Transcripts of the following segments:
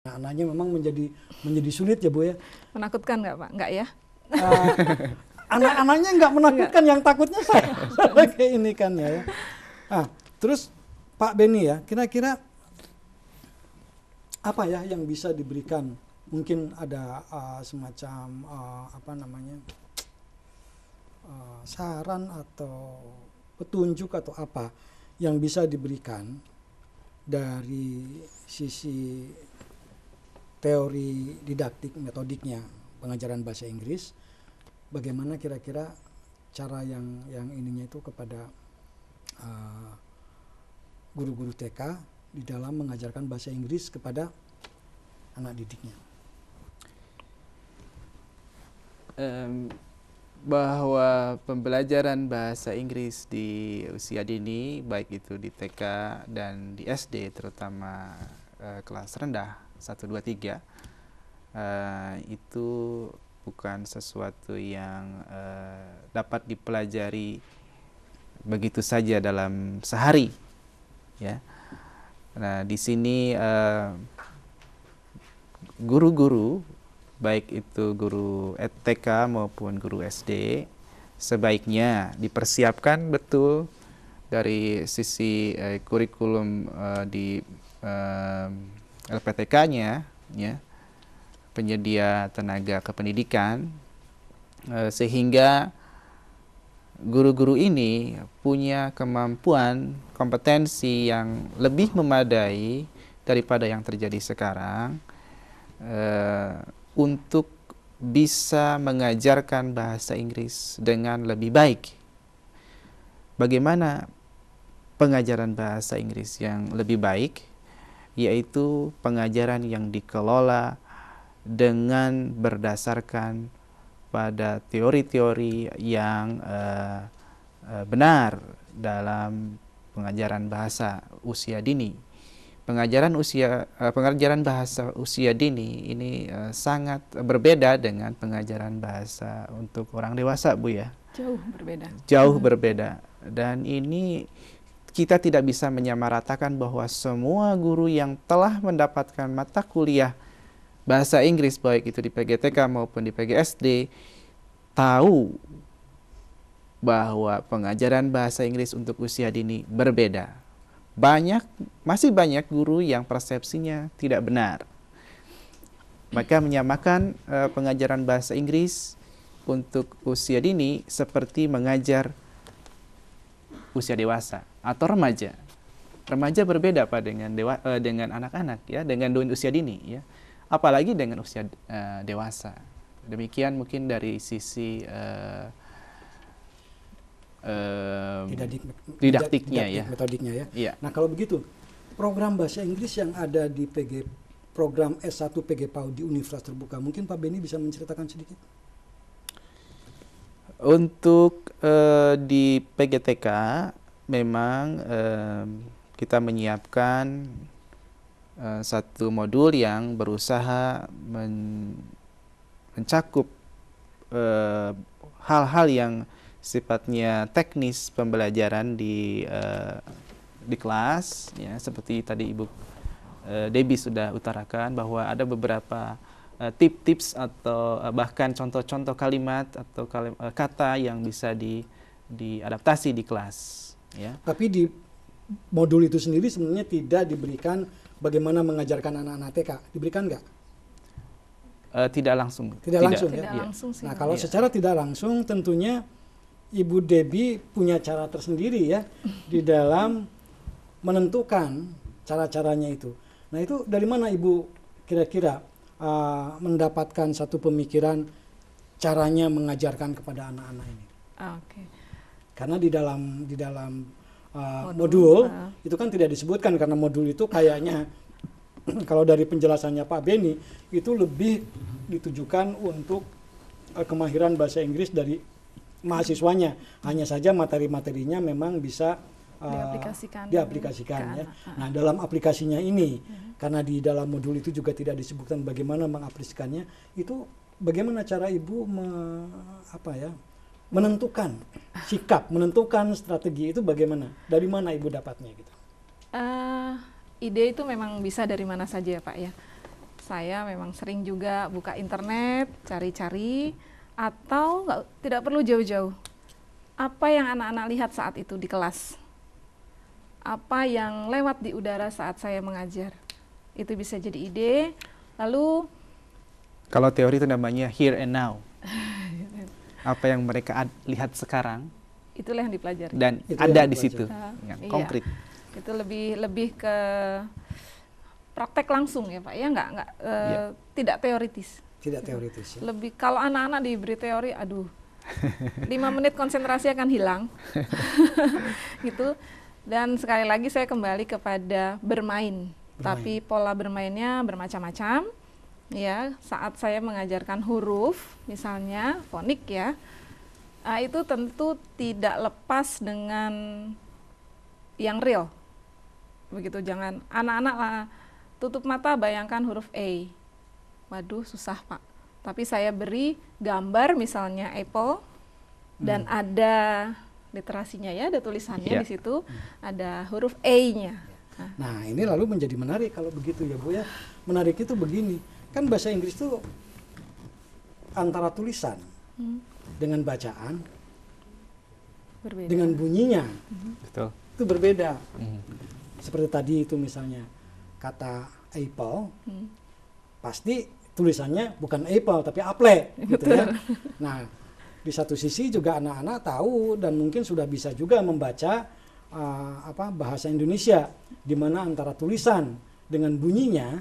Anak-anaknya memang menjadi sulit ya Bu ya. Menakutkan nggak Pak? Nggak ya? Anak-anaknya nggak menakutkan, yang takutnya saya kayak ini kan ya. Terus Pak Beni ya, kira-kira apa ya yang bisa diberikan? Mungkin ada semacam saran atau petunjuk atau apa yang bisa diberikan dari sisi teori didaktik metodiknya pengajaran bahasa Inggris, bagaimana kira-kira cara yang ininya itu kepada guru-guru TK di dalam mengajarkan bahasa Inggris kepada anak didiknya. Bahwa pembelajaran bahasa Inggris di usia dini, baik itu di TK dan di SD, terutama kelas rendah 1, 2, 3, itu bukan sesuatu yang dapat dipelajari begitu saja dalam sehari, ya. Nah, di sini guru-guru, baik itu guru TK maupun guru SD, sebaiknya dipersiapkan betul dari sisi kurikulum di LPTK-nya, ya, penyedia tenaga kependidikan, sehingga guru-guru ini punya kemampuan, kompetensi yang lebih memadai daripada yang terjadi sekarang, untuk bisa mengajarkan bahasa Inggris dengan lebih baik. Bagaimana pengajaran bahasa Inggris yang lebih baik? Yaitu pengajaran yang dikelola dengan berdasarkan pada teori-teori yang benar dalam pengajaran bahasa usia dini. Pengajaran bahasa usia dini ini sangat berbeda dengan pengajaran bahasa untuk orang dewasa, Bu ya. Jauh berbeda. Jauh berbeda. Dan ini kita tidak bisa menyamaratakan bahwa semua guru yang telah mendapatkan mata kuliah bahasa Inggris, baik itu di PGTK maupun di PGSD, tahu bahwa pengajaran bahasa Inggris untuk usia dini berbeda. Masih banyak guru yang persepsinya tidak benar. Maka menyamakan pengajaran bahasa Inggris untuk usia dini seperti mengajar usia dewasa atau remaja. Remaja berbeda Pak dengan anak-anak, ya, dengan usia dini, ya. Apalagi dengan usia dewasa. Demikian mungkin dari sisi didaktiknya, ya, metodiknya ya. Iya. Nah, kalau begitu program bahasa Inggris yang ada di program S1 PG PAUD di Universitas Terbuka, mungkin Pak Beni bisa menceritakan sedikit. Untuk di PGTK memang kita menyiapkan satu modul yang berusaha mencakup hal-hal yang sifatnya teknis pembelajaran di kelas, ya, seperti tadi Ibu Debbie sudah utarakan bahwa ada beberapa tips atau bahkan contoh-contoh kalimat atau kata yang bisa diadaptasi di kelas, ya. Tapi di modul itu sendiri sebenarnya tidak diberikan bagaimana mengajarkan anak-anak TK, diberikan nggak? Tidak langsung. Tidak langsung, ya. Tidak langsung sih. Nah, kalau Iya. secara tidak langsung tentunya Ibu Debbie punya cara tersendiri ya di dalam menentukan cara-caranya itu. Nah, itu dari mana Ibu kira-kira mendapatkan satu pemikiran caranya mengajarkan kepada anak-anak ini? Oke. Karena di dalam modul itu kan tidak disebutkan, karena modul itu kayaknya kalau dari penjelasannya Pak Beni itu lebih ditujukan untuk kemahiran bahasa Inggris dari mahasiswanya. Hanya saja materi-materinya memang bisa diaplikasikan ya. Nah, dalam aplikasinya ini, karena di dalam modul itu juga tidak disebutkan bagaimana mengaplikasikannya, itu bagaimana cara Ibu menentukan sikap, menentukan strategi itu bagaimana? Dari mana Ibu dapatnya gitu? Ide itu memang bisa dari mana saja ya Pak ya. saya memang sering juga buka internet, cari-cari, atau tidak perlu jauh-jauh. Apa yang anak-anak lihat saat itu di kelas? Apa yang lewat di udara saat saya mengajar? Itu bisa jadi ide. Lalu kalau teori itu namanya here and now. Apa yang mereka lihat sekarang, itulah yang dipelajari. Dan itu ada di situ, Iya. konkret. Itu lebih ke praktek langsung ya Pak, ya tidak teoritis. Tidak teoritis ya. Lebih kalau anak-anak diberi teori, aduh, 5 menit konsentrasi akan hilang, gitu. Dan sekali lagi saya kembali kepada bermain. Tapi pola bermainnya bermacam-macam. Ya, saat saya mengajarkan huruf, misalnya fonik ya, itu tentu tidak lepas dengan yang real. Begitu, jangan anak-anak lah tutup mata bayangkan huruf A. Waduh, susah Pak. Tapi saya beri gambar misalnya apple dan ada literasinya ya, ada tulisannya di situ, ada huruf A-nya. Nah, ini lalu menjadi menarik kalau begitu ya Bu ya. Menarik itu begini, kan bahasa Inggris itu antara tulisan dengan bacaan, Berbeda. dengan bunyinya, Betul. itu berbeda. Seperti tadi itu misalnya kata apple, pasti tulisannya bukan apple tapi apple, gitu ya. Nah, di satu sisi juga anak-anak tahu dan mungkin sudah bisa juga membaca bahasa Indonesia, di mana antara tulisan dengan bunyinya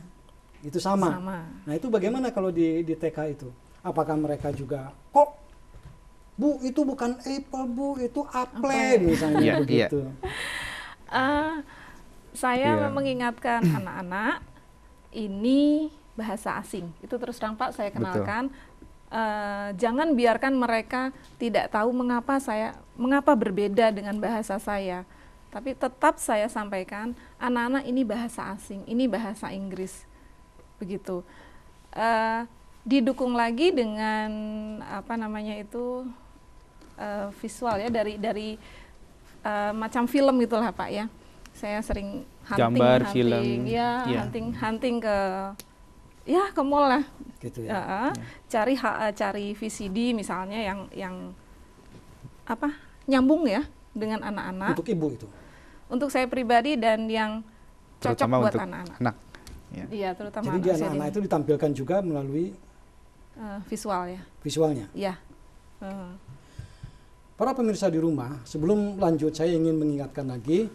itu sama. Nah, itu bagaimana kalau di TK itu? Apakah mereka juga kok Bu itu bukan apple Bu, itu apple misalnya begitu. Saya mengingatkan anak-anak ini bahasa asing. Itu terus terang Pak saya kenalkan. Jangan biarkan mereka tidak tahu mengapa berbeda dengan bahasa saya. Tapi tetap saya sampaikan, anak-anak ini bahasa asing, ini bahasa Inggris. Begitu. Didukung lagi dengan visual ya, dari macam film gitulah Pak ya. Saya sering hunting ke mall lah. Gitu ya. Cari VCD misalnya yang nyambung ya dengan anak-anak. Untuk ibu itu. Untuk saya pribadi dan yang cocok terutama buat untuk anak-anak. Iya, terutama jadi di anak-anak itu ditampilkan juga melalui visual ya. Visualnya. Iya. Para pemirsa di rumah, sebelum lanjut saya ingin mengingatkan lagi,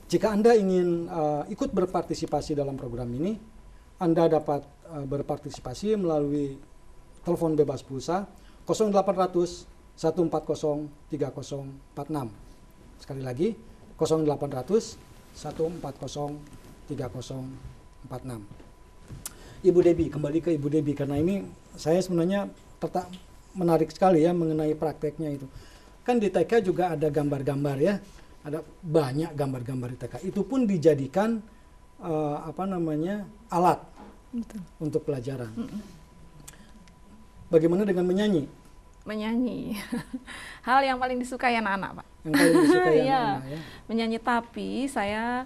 jika Anda ingin ikut berpartisipasi dalam program ini, Anda dapat berpartisipasi melalui telepon bebas pulsa 0800 140 3046. Sekali lagi 0800 140 3046. Ibu Debbie, kembali ke Ibu Debbie karena ini saya sebenarnya menarik sekali ya mengenai prakteknya itu. Kan di TK juga ada gambar-gambar ya, ada banyak gambar-gambar di TK. Itu pun dijadikan alat untuk pelajaran. Bagaimana dengan menyanyi? Menyanyi, hal yang paling disukai anak-anak Pak. Yang paling disukai anak-anak ya. Menyanyi, tapi saya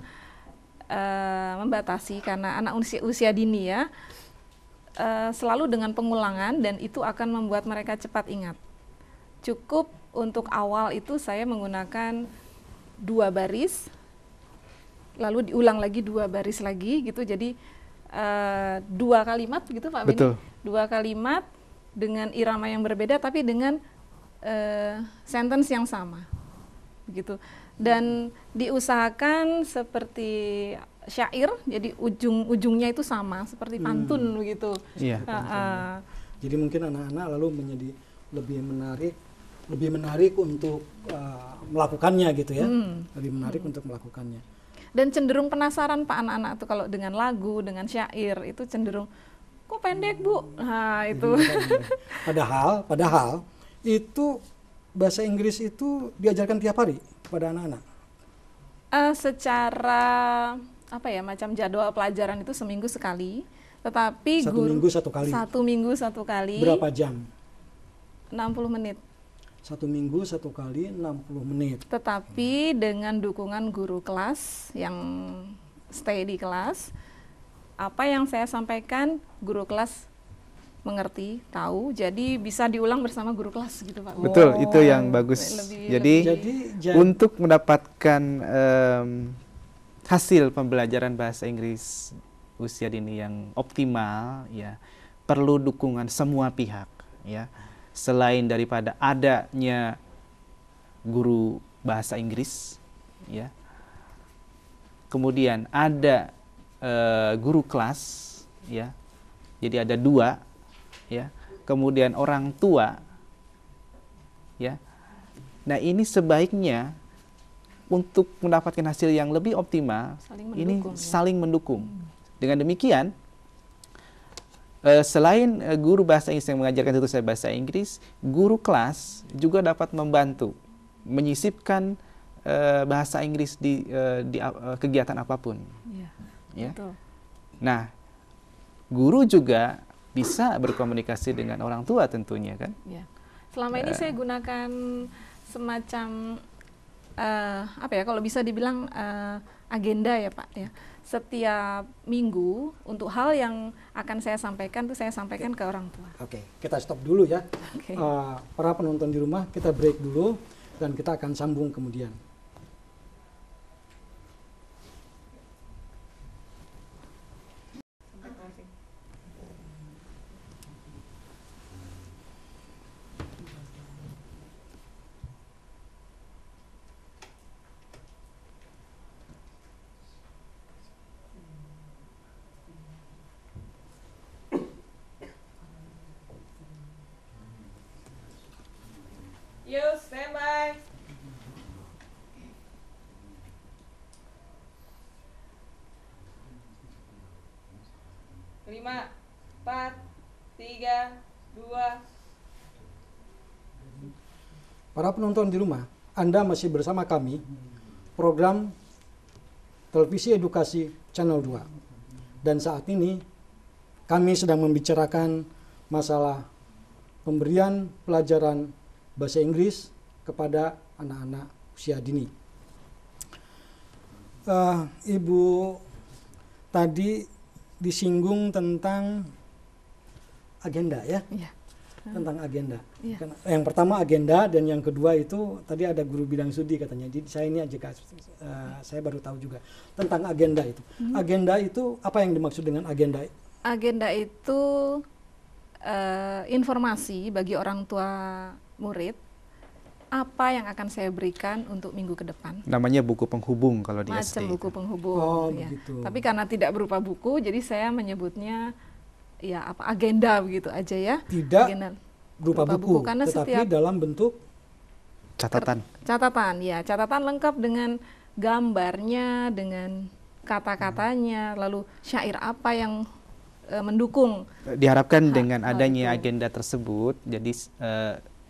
membatasi karena anak usia dini ya, selalu dengan pengulangan dan itu akan membuat mereka cepat ingat. Cukup untuk awal itu saya menggunakan 2 baris, lalu diulang lagi 2 baris lagi gitu, jadi 2 kalimat gitu Pak Beni. 2 kalimat dengan irama yang berbeda tapi dengan sentence yang sama begitu, dan diusahakan seperti syair, jadi ujung-ujungnya itu sama seperti pantun begitu. Iya. Jadi mungkin anak-anak lalu menjadi lebih menarik untuk melakukannya gitu ya, lebih menarik untuk melakukannya. Dan cenderung penasaran Pak anak-anak tuh kalau dengan lagu, dengan syair itu cenderung kok pendek Bu. Nah itu. Padahal itu bahasa Inggris itu diajarkan tiap hari kepada anak-anak. Secara macam jadwal pelajaran itu seminggu sekali, tetapi minggu satu kali. 1 minggu 1 kali. Berapa jam? 60 menit. 1 minggu 1 kali 60 menit. Tetapi dengan dukungan guru kelas yang stay di kelas, apa yang saya sampaikan guru kelas mengerti, tahu, jadi bisa diulang bersama guru kelas gitu Pak. Betul, itu yang bagus. Jadi untuk mendapatkan hasil pembelajaran bahasa Inggris usia dini yang optimal, ya perlu dukungan semua pihak, ya. Selain daripada adanya guru bahasa Inggris, ya. Kemudian ada guru kelas, ya. Jadi ada 2, ya. Kemudian orang tua, ya. Nah, ini sebaiknya untuk mendapatkan hasil yang lebih optimal, ini saling mendukung. Dengan demikian, selain guru bahasa Inggris yang mengajarkan tutur bahasa Inggris, guru kelas juga dapat membantu menyisipkan bahasa Inggris di kegiatan apapun. Ya. Betul. Nah, guru juga bisa berkomunikasi dengan orang tua tentunya kan. Ya. Selama ini saya gunakan semacam apa ya, kalau bisa dibilang agenda ya Pak ya. Setiap minggu untuk hal yang akan saya sampaikan tuh saya sampaikan ke orang tua. Oke, kita stop dulu ya. Para penonton di rumah, kita break dulu dan kita akan sambung kemudian. Yo, standby. Lima, 4, 3, 2. Para penonton di rumah, Anda masih bersama kami, program Televisi Edukasi Channel 2. Dan saat ini, kami sedang membicarakan masalah pemberian pelajaran bahasa Inggris kepada anak-anak usia dini. Ibu tadi disinggung tentang agenda ya, tentang agenda. Yang pertama agenda dan yang kedua itu tadi ada guru bidang studi katanya. Jadi saya ini aja saya baru tahu juga tentang agenda itu. Agenda itu apa yang dimaksud dengan agenda? Agenda itu informasi bagi orang tua murid apa yang akan saya berikan untuk minggu ke depan. Namanya buku penghubung kalau di SD. Macam buku penghubung. Ya. Tapi karena tidak berupa buku, jadi saya menyebutnya ya apa agenda begitu aja ya. Tidak agenda berupa buku, karena tetapi dalam bentuk catatan. Catatan ya, catatan lengkap dengan gambarnya, dengan kata-katanya, lalu syair apa yang mendukung. Diharapkan dengan adanya agenda tersebut, jadi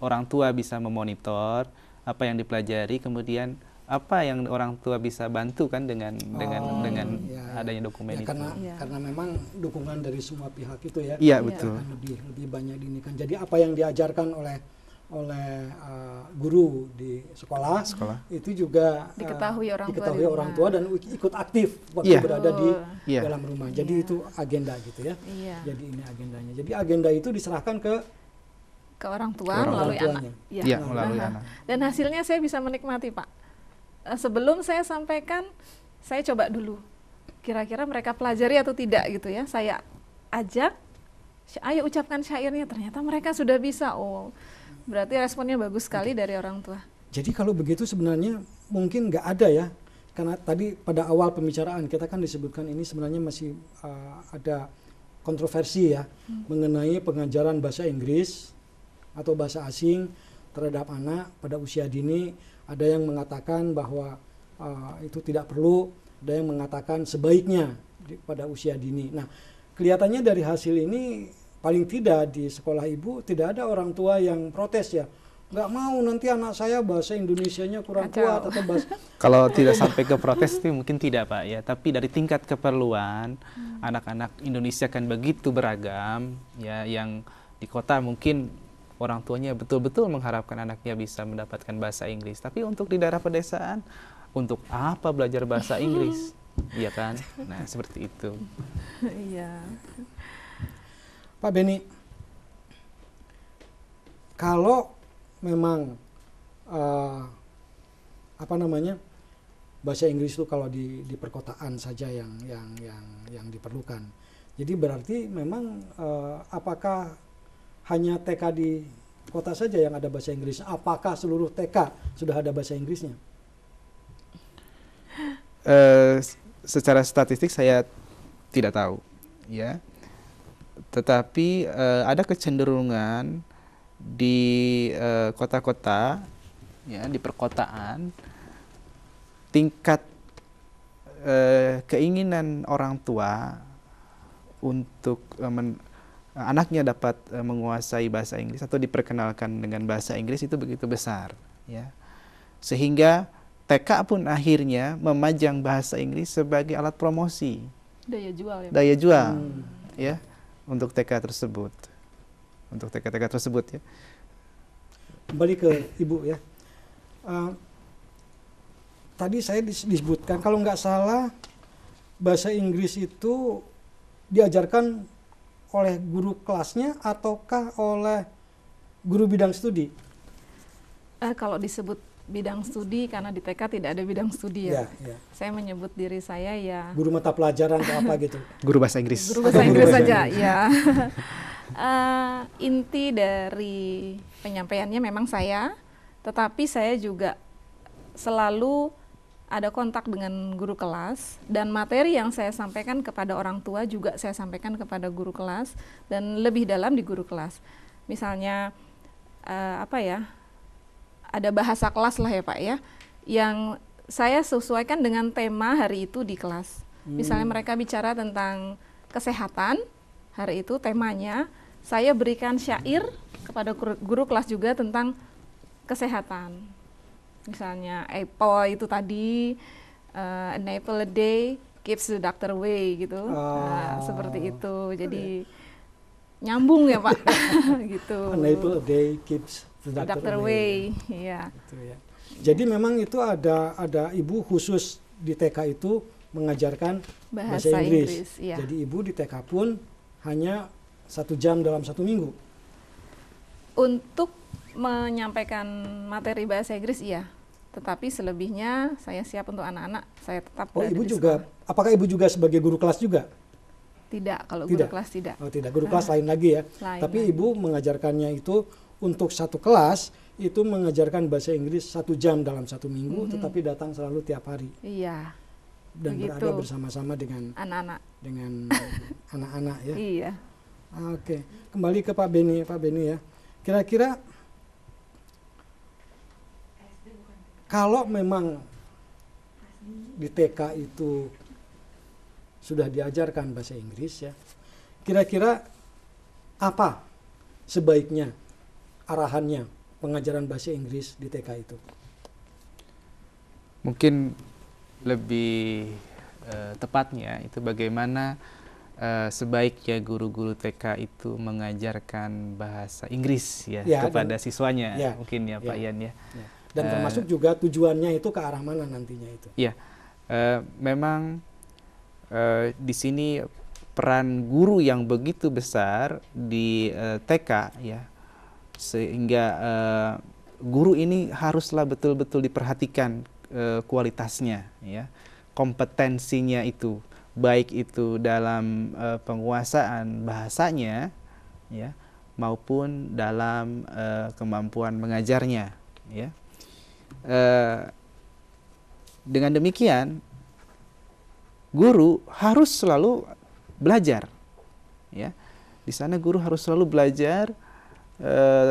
orang tua bisa memonitor apa yang dipelajari, kemudian apa yang orang tua bisa bantu kan dengan adanya dokumen itu. Karena memang dukungan dari semua pihak itu ya. Iya betul. Lebih banyak diinikan. Jadi apa yang diajarkan oleh guru di sekolah itu juga diketahui orang tua dan ikut aktif waktu berada di dalam rumah. Jadi itu agenda gitu ya. Jadi ini agendanya. Jadi agenda itu diserahkan ke orang tua melalui anak. Melalui anak. Dan hasilnya saya bisa menikmati Pak. Sebelum saya sampaikan, saya coba dulu. Kira-kira mereka pelajari atau tidak gitu ya. Saya ajak, ayo ucapkan syairnya. Ternyata mereka sudah bisa. Oh, berarti responnya bagus sekali dari orang tua. Jadi kalau begitu sebenarnya mungkin nggak ada ya. Karena tadi pada awal pembicaraan kita kan disebutkan ini sebenarnya masih ada kontroversi ya mengenai pengajaran bahasa Inggris atau bahasa asing terhadap anak pada usia dini. Ada yang mengatakan bahwa itu tidak perlu, ada yang mengatakan sebaiknya pada usia dini. Nah, kelihatannya dari hasil ini paling tidak di sekolah ibu tidak ada orang tua yang protes ya. Nggak mau nanti anak saya bahasa Indonesianya kurang kuat atau bahasa. Kalau tidak sampai ke protes itu mungkin tidak Pak ya, tapi dari tingkat keperluan anak-anak Indonesia kan begitu beragam ya, yang di kota mungkin orang tuanya betul-betul mengharapkan anaknya bisa mendapatkan bahasa Inggris. Tapi untuk di daerah pedesaan, untuk apa belajar bahasa Inggris? iya kan? Nah, seperti itu. Iya. Pak Beni, kalau memang apa namanya, bahasa Inggris itu kalau di perkotaan saja yang diperlukan. Jadi berarti memang apakah hanya TK di kota saja yang ada bahasa Inggris? Apakah seluruh TK sudah ada bahasa Inggrisnya? Secara statistik saya tidak tahu, ya. Tetapi ada kecenderungan di kota-kota, ya, di perkotaan, tingkat keinginan orang tua untuk anaknya dapat menguasai bahasa Inggris atau diperkenalkan dengan bahasa Inggris itu begitu besar, ya. Sehingga TK pun akhirnya memajang bahasa Inggris sebagai alat promosi, Daya jual ya. daya jual, ya, untuk TK tersebut, untuk TK-TK tersebut, ya. Kembali ke Ibu, ya. Tadi saya disebutkan kalau nggak salah bahasa Inggris itu diajarkan oleh guru kelasnya ataukah oleh guru bidang studi? Kalau disebut bidang studi, karena di TK tidak ada bidang studi ya. Ya. Saya menyebut diri saya ya Guru mata pelajaran atau apa gitu? Guru bahasa Inggris. guru bahasa Inggris saja, ya. Inti dari penyampaiannya memang saya, tetapi saya juga selalu ada kontak dengan guru kelas, dan materi yang saya sampaikan kepada orang tua juga saya sampaikan kepada guru kelas, dan lebih dalam di guru kelas. Misalnya ada bahasa kelas lah ya Pak ya, yang saya sesuaikan dengan tema hari itu di kelas. Misalnya mereka bicara tentang kesehatan, hari itu temanya, saya berikan syair kepada guru kelas juga tentang kesehatan. Misalnya apple itu tadi, an apple a day keeps the doctor away gitu. Nah, seperti itu. Jadi nyambung ya Pak. Gitu. An apple a day keeps the doctor away. Iya. Gitu ya. Jadi memang itu ada ibu khusus di TK itu mengajarkan bahasa Inggris. Iya. Jadi ibu di TK pun hanya 1 jam dalam 1 minggu. Untuk menyampaikan materi bahasa Inggris iya. Tetapi selebihnya saya siap untuk anak-anak, saya tetap Oh, berada ibu di juga. sekolah. Apakah ibu juga sebagai guru kelas juga? Tidak, kalau Tidak. guru kelas tidak. Oh, tidak. Guru kelas lain lagi ya. Lain Tapi lagi. ibu mengajarkannya itu untuk satu kelas itu mengajarkan bahasa Inggris 1 jam dalam 1 minggu, tetapi datang selalu tiap hari Iya, dan begitu. berada bersama-sama dengan Anak-anak. anak-anak ya. Iya. Oke, kembali ke Pak Beni ya. Kira-kira kalau memang di TK itu sudah diajarkan bahasa Inggris ya, kira-kira apa sebaiknya arahannya pengajaran bahasa Inggris di TK itu? Mungkin lebih tepatnya itu bagaimana sebaiknya guru-guru TK itu mengajarkan bahasa Inggris ya kepada siswanya, mungkin ya Pak Ian ya. Dan termasuk juga tujuannya itu ke arah mana nantinya itu? Ya, memang di sini peran guru yang begitu besar di TK ya, sehingga guru ini haruslah betul-betul diperhatikan kualitasnya ya, kompetensinya itu, baik itu dalam penguasaan bahasanya ya maupun dalam kemampuan mengajarnya ya. Dengan demikian guru harus selalu belajar ya. Di sana guru harus selalu belajar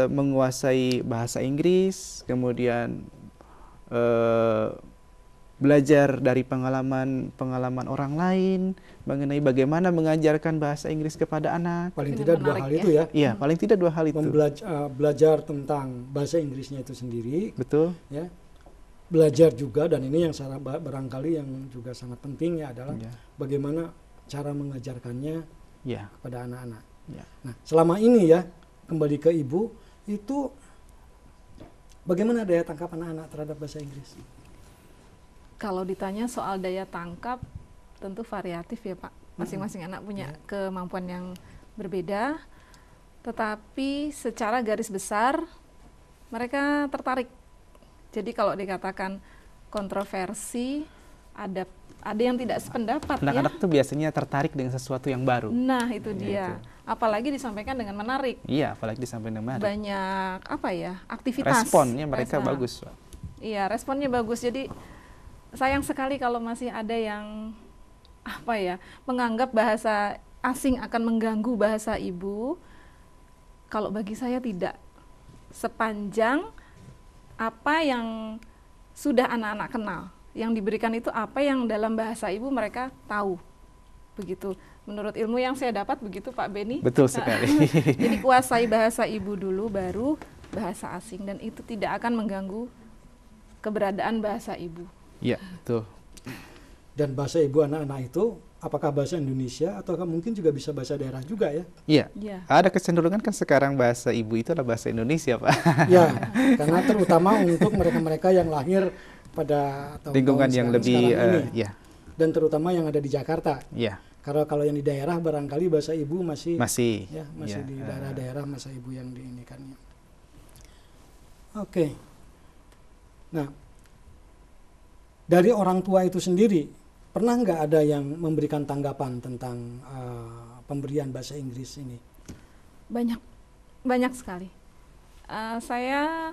menguasai bahasa Inggris, kemudian belajar dari pengalaman orang lain mengenai bagaimana mengajarkan bahasa Inggris kepada anak. Paling tidak dua hal itu ya. Iya, paling tidak 2 hal itu. Belajar tentang bahasa Inggrisnya itu sendiri. Betul. Ya. Belajar juga, dan ini yang barangkali yang juga sangat penting ya adalah bagaimana cara mengajarkannya kepada anak-anak. Ya. Nah, selama ini ya, kembali ke ibu, itu bagaimana daya tangkap anak-anak terhadap bahasa Inggris? Kalau ditanya soal daya tangkap, tentu variatif ya Pak. Masing-masing anak punya kemampuan yang berbeda, tetapi secara garis besar mereka tertarik. Jadi kalau dikatakan kontroversi, ada yang tidak sependapat. Anak-anak tuh biasanya tertarik dengan sesuatu yang baru. Nah itu dia. Gitu. Apalagi disampaikan dengan menarik. Iya, apalagi disampaikan dengan menarik. Banyak aktivitas. Responnya mereka bagus, Pak. Iya, responnya bagus. Jadi sayang sekali kalau masih ada yang menganggap bahasa asing akan mengganggu bahasa ibu. Kalau bagi saya tidak. Sepanjang apa yang sudah anak-anak kenal, yang diberikan itu apa yang dalam bahasa ibu mereka tahu. Begitu. Menurut ilmu yang saya dapat begitu Pak Beni. Betul sekali. Jadi kuasai bahasa ibu dulu baru bahasa asing, dan itu tidak akan mengganggu keberadaan bahasa ibu. Iya, betul. Dan bahasa ibu anak-anak itu apakah bahasa Indonesia atau mungkin juga bisa bahasa daerah juga ya? Iya. Ya. Ada kecenderungan kan sekarang bahasa ibu itu adalah bahasa Indonesia, Pak. Ya, karena terutama untuk mereka-mereka yang lahir pada lingkungan yang lebih ini. Dan terutama yang ada di Jakarta. Iya. Karena kalau yang di daerah barangkali bahasa ibu masih ya. Di daerah-daerah bahasa ibu yang diinikannya. Oke. Nah, dari orang tua itu sendiri, pernah nggak ada yang memberikan tanggapan tentang pemberian bahasa Inggris ini? Banyak sekali. Saya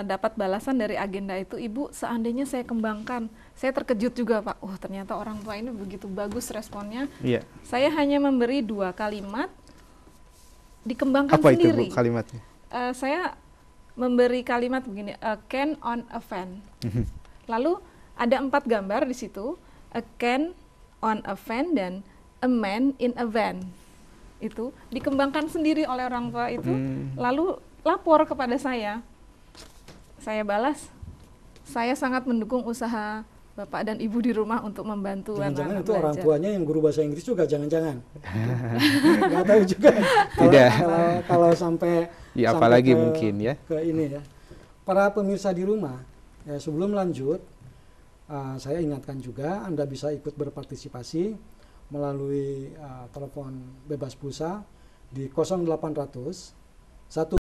dapat balasan dari agenda itu, Ibu, seandainya saya kembangkan, saya terkejut juga Pak. Ternyata orang tua ini begitu bagus responnya. Iya. Saya hanya memberi 2 kalimat, dikembangkan apa sendiri. Apa itu Bu kalimatnya? Saya memberi kalimat begini, a can on a van. Lalu ada 4 gambar di situ, a can on a van dan a man in a van. Itu dikembangkan sendiri oleh orang tua itu, lalu lapor kepada saya. Saya balas, saya sangat mendukung usaha Bapak dan Ibu di rumah untuk membantu anak-anak Jangan-jangan itu belajar. orang tuanya yang guru bahasa Inggris juga, jangan-jangan. Nggak tahu juga. Kalau sampai Ya, sampai apalagi mungkin ya. Ke ini ya. Para pemirsa di rumah, ya, sebelum lanjut, saya ingatkan juga Anda bisa ikut berpartisipasi melalui telepon bebas pulsa di 0800 1